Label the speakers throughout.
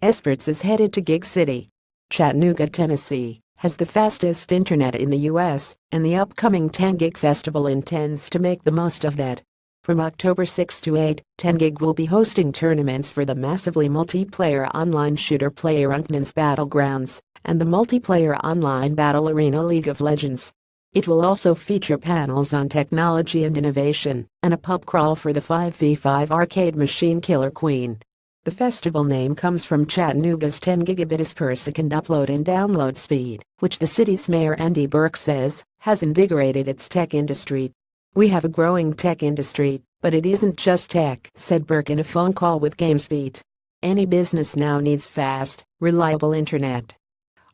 Speaker 1: Esports is headed to Gig City. Chattanooga, Tennessee, has the fastest internet in the U.S., and the upcoming Tengig festival intends to make the most of that. From October 6 to 8, Tengig will be hosting tournaments for the massively multiplayer online shooter PlayerUnknown's Battlegrounds and the multiplayer online battle arena League of Legends. It will also feature panels on technology and innovation, and a pub crawl for the 5v5 arcade machine Killer Queen. The festival name comes from Chattanooga's 10 gigabits per second upload and download speed, which the city's mayor Andy Burke says has invigorated its tech industry. "We have a growing tech industry, but it isn't just tech," said Burke in a phone call with GamesBeat. "Any business now needs fast, reliable internet.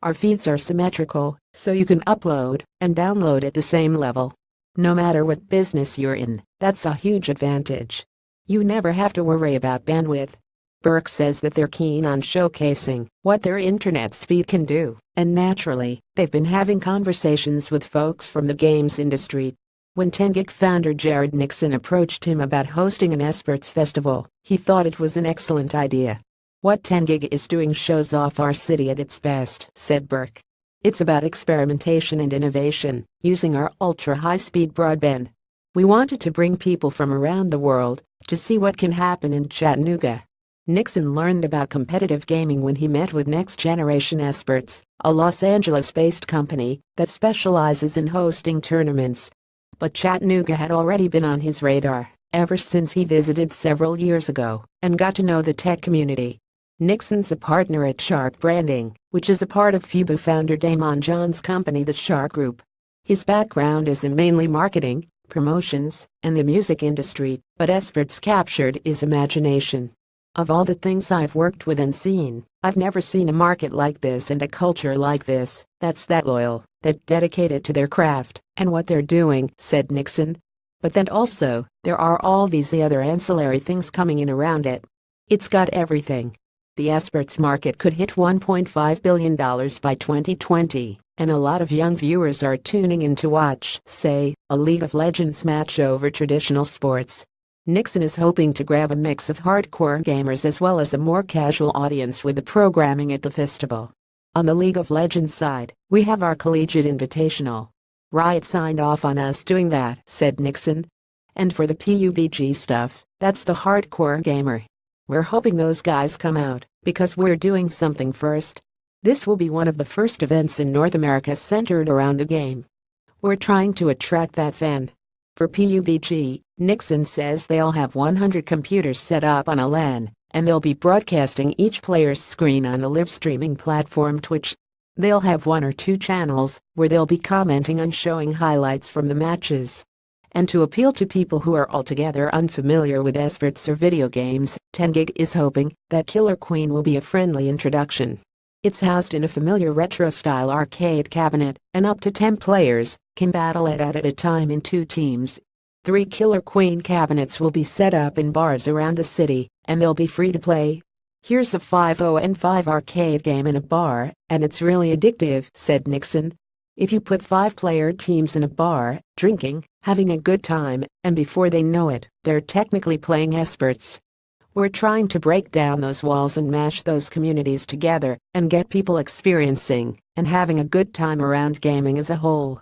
Speaker 1: Our feeds are symmetrical, so you can upload and download at the same level. No matter what business you're in, that's a huge advantage. You never have to worry about bandwidth." Burke says that they're keen on showcasing what their internet speed can do, and naturally, they've been having conversations with folks from the games industry. When Tengig founder Jared Nixon approached him about hosting an Esports festival, he thought it was an excellent idea. "What Tengig is doing shows off our city at its best," said Burke. "It's about experimentation and innovation, using our ultra-high-speed broadband. We wanted to bring people from around the world to see what can happen in Chattanooga." Nixon learned about competitive gaming when he met with Next Generation Esports, a Los Angeles-based company that specializes in hosting tournaments. But Chattanooga had already been on his radar ever since he visited several years ago and got to know the tech community. Nixon's a partner at Shark Branding, which is a part of FUBU founder Damon John's company, the Shark Group. His background is in mainly marketing, promotions, and the music industry, but Esports captured his imagination. "Of all the things I've worked with and seen, I've never seen a market like this and a culture like this that's that loyal, that dedicated to their craft and what they're doing," said Nixon. "But then also, there are all these other ancillary things coming in around it. It's got everything. The Esports market could hit $1.5 billion by 2020, and a lot of young viewers are tuning in to watch, say, a League of Legends match over traditional sports." Nixon is hoping to grab a mix of hardcore gamers as well as a more casual audience with the programming at the festival. "On the League of Legends side, we have our collegiate invitational. Riot signed off on us doing that," said Nixon. "And for the PUBG stuff, that's the hardcore gamer. We're hoping those guys come out, because we're doing something first. This will be one of the first events in North America centered around the game. We're trying to attract that fan." For PUBG, Nixon says they'll have 100 computers set up on a LAN, and they'll be broadcasting each player's screen on the live streaming platform Twitch. They'll have 1 or 2 channels where they'll be commenting and showing highlights from the matches. And to appeal to people who are altogether unfamiliar with esports or video games, Tengig is hoping that Killer Queen will be a friendly introduction. It's housed in a familiar retro-style arcade cabinet, and up to 10 players can battle it out at a time in 2 teams. 3 Killer Queen cabinets will be set up in bars around the city, and they'll be free to play. "Here's a 5-on-5 arcade game in a bar, and it's really addictive," said Nixon. "If you put 5-player teams in a bar, drinking, having a good time, and before they know it, they're technically playing esports. We're trying to break down those walls and mash those communities together and get people experiencing and having a good time around gaming as a whole."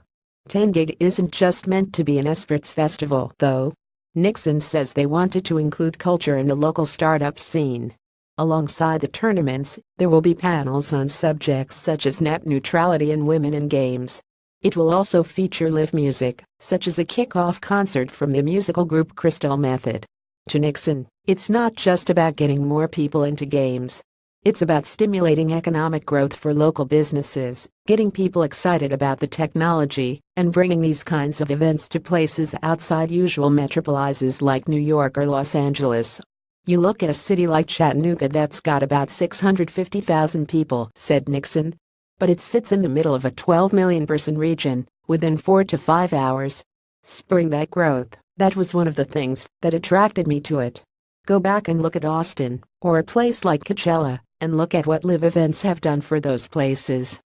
Speaker 1: Tengig isn't just meant to be an esports festival, though. Nixon says they wanted to include culture in the local startup scene. Alongside the tournaments, there will be panels on subjects such as net neutrality and women in games. It will also feature live music, such as a kickoff concert from the musical group Crystal Method. To Nixon, it's not just about getting more people into games. It's about stimulating economic growth for local businesses, getting people excited about the technology, and bringing these kinds of events to places outside usual metropolises like New York or Los Angeles. "You look at a city like Chattanooga that's got about 650,000 people," said Nixon. "But it sits in the middle of a 12 million person region, within 4 to 5 hours. Spurring that growth, that was one of the things that attracted me to it. Go back and look at Austin, or a place like Coachella, and look at what live events have done for those places.